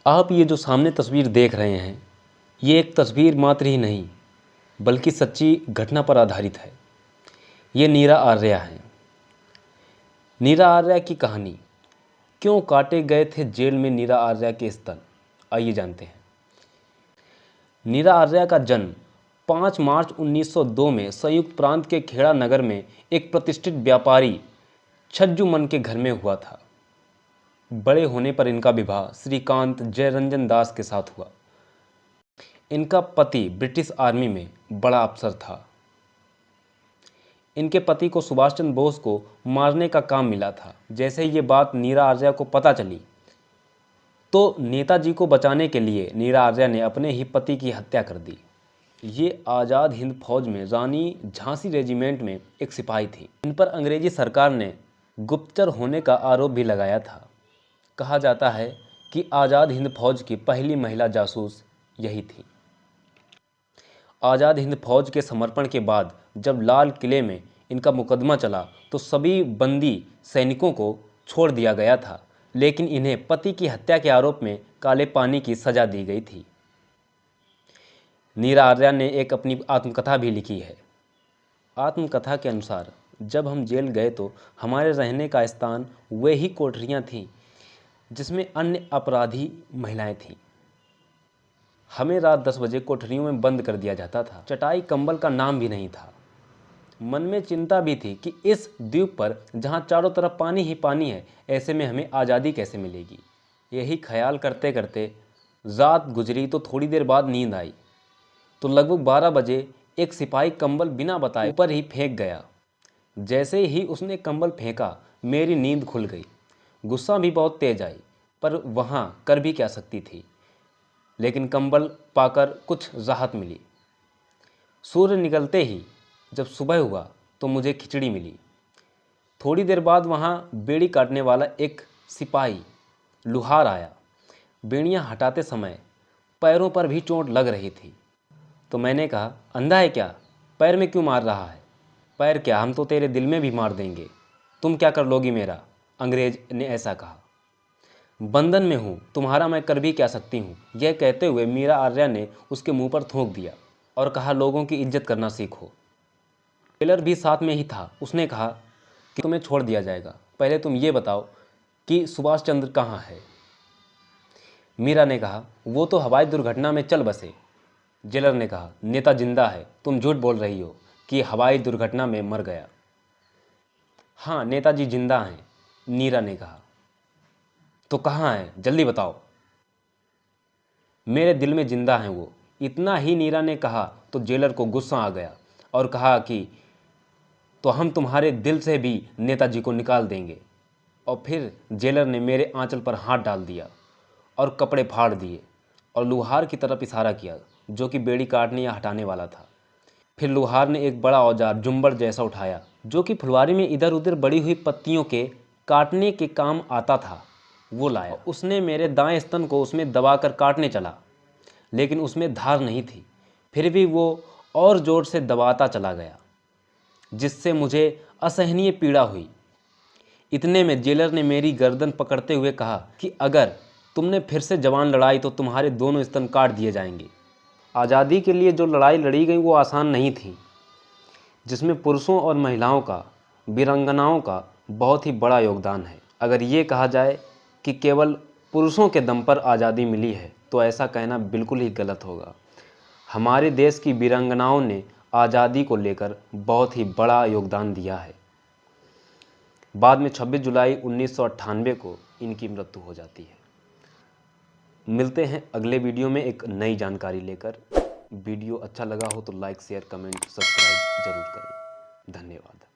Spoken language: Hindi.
आप ये जो सामने तस्वीर देख रहे हैं, ये एक तस्वीर मात्र ही नहीं बल्कि सच्ची घटना पर आधारित है। ये नीरा आर्या है। नीरा आर्या की कहानी, क्यों काटे गए थे जेल में नीरा आर्या के स्तन, आइए जानते हैं। नीरा आर्या का जन्म 5 मार्च 1902 में संयुक्त प्रांत के खेड़ा नगर में एक प्रतिष्ठित व्यापारी छज्जू मन के घर में हुआ था। बड़े होने पर इनका विवाह श्रीकांत जयरंजन दास के साथ हुआ। इनका पति ब्रिटिश आर्मी में बड़ा अफसर था। इनके पति को सुभाष चंद्र बोस को मारने का काम मिला था। जैसे ये बात नीरा आर्या को पता चली तो नेताजी को बचाने के लिए नीरा आर्या ने अपने ही पति की हत्या कर दी। ये आज़ाद हिंद फौज में रानी झांसी रेजिमेंट में एक सिपाही थी। इन पर अंग्रेजी सरकार ने गुप्तचर होने का आरोप भी लगाया था। कहा जाता है कि आज़ाद हिंद फौज की पहली महिला जासूस यही थी। आज़ाद हिंद फौज के समर्पण के बाद जब लाल किले में इनका मुकदमा चला तो सभी बंदी सैनिकों को छोड़ दिया गया था, लेकिन इन्हें पति की हत्या के आरोप में काले पानी की सज़ा दी गई थी। नीरा आर्या ने एक अपनी आत्मकथा भी लिखी है। आत्मकथा के अनुसार जब हम जेल गए तो हमारे रहने का स्थान वे ही कोठरियाँ थीं जिसमें अन्य अपराधी महिलाएं थीं। हमें रात 10 बजे कोठरियों में बंद कर दिया जाता था। चटाई कंबल का नाम भी नहीं था। मन में चिंता भी थी कि इस द्वीप पर जहाँ चारों तरफ पानी ही पानी है, ऐसे में हमें आज़ादी कैसे मिलेगी। यही ख्याल करते करते रात गुजरी तो थोड़ी देर बाद नींद आई तो लगभग 12 बजे एक सिपाही कंबल बिना बताए ऊपर ही फेंक गया। जैसे ही उसने कंबल फेंका मेरी नींद खुल गई। गुस्सा भी बहुत तेज आई, पर वहाँ कर भी क्या सकती थी, लेकिन कंबल पाकर कुछ राहत मिली। सूर्य निकलते ही जब सुबह हुआ तो मुझे खिचड़ी मिली। थोड़ी देर बाद वहाँ बेड़ी काटने वाला एक सिपाही लुहार आया। बेड़ियाँ हटाते समय पैरों पर भी चोट लग रही थी तो मैंने कहा, अंधा है क्या, पैर में क्यों मार रहा है। पैर क्या, हम तो तेरे दिल में भी मार देंगे, तुम क्या कर लोगी मेरा, अंग्रेज ने ऐसा कहा। बंधन में हूँ, तुम्हारा मैं कर भी क्या सकती हूँ। यह कहते हुए मीरा आर्या ने उसके मुंह पर थूक दिया और कहा, लोगों की इज्जत करना सीखो। टेलर भी साथ में ही था। उसने कहा कि तुम्हें छोड़ दिया जाएगा, पहले तुम ये बताओ कि सुभाष चंद्र कहाँ है। मीरा ने कहा, वो तो हवाई दुर्घटना में चल बसे। जेलर ने कहा, नेता जिंदा है, तुम झूठ बोल रही हो कि हवाई दुर्घटना में मर गया। हाँ, नेताजी जिंदा हैं, नीरा ने कहा। तो कहाँ है, जल्दी बताओ। मेरे दिल में जिंदा हैं वो। इतना ही नीरा ने कहा तो जेलर को गुस्सा आ गया और कहा कि तो हम तुम्हारे दिल से भी नेताजी को निकाल देंगे। और फिर जेलर ने मेरे आंचल पर हाथ डाल दिया और कपड़े फाड़ दिए और लुहार की तरफ इशारा किया जो कि बेड़ी काटने या हटाने वाला था। फिर लुहार ने एक बड़ा औजार जुम्बर जैसा उठाया जो कि फुलवारी में इधर उधर बड़ी हुई पत्तियों के काटने के काम आता था, वो लाया। उसने मेरे दाएं स्तन को उसमें दबाकर काटने चला, लेकिन उसमें धार नहीं थी। फिर भी वो और ज़ोर से दबाता चला गया, जिससे मुझे असहनीय पीड़ा हुई। इतने में जेलर ने मेरी गर्दन पकड़ते हुए कहा कि अगर तुमने फिर से जवान लड़ाई तो तुम्हारे दोनों स्तन काट दिए जाएंगे। आज़ादी के लिए जो लड़ाई लड़ी गई वो आसान नहीं थी, जिसमें पुरुषों और महिलाओं का, वीरांगनाओं का बहुत ही बड़ा योगदान है। अगर ये कहा जाए कि केवल पुरुषों के दम पर आज़ादी मिली है तो ऐसा कहना बिल्कुल ही गलत होगा। हमारे देश की वीरांगनाओं ने आज़ादी को लेकर बहुत ही बड़ा योगदान दिया है। बाद में 26 जुलाई 1998 को इनकी मृत्यु हो जाती है। मिलते हैं अगले वीडियो में एक नई जानकारी लेकर। वीडियो अच्छा लगा हो तो लाइक, शेयर, कमेंट, सब्सक्राइब जरूर करें। धन्यवाद।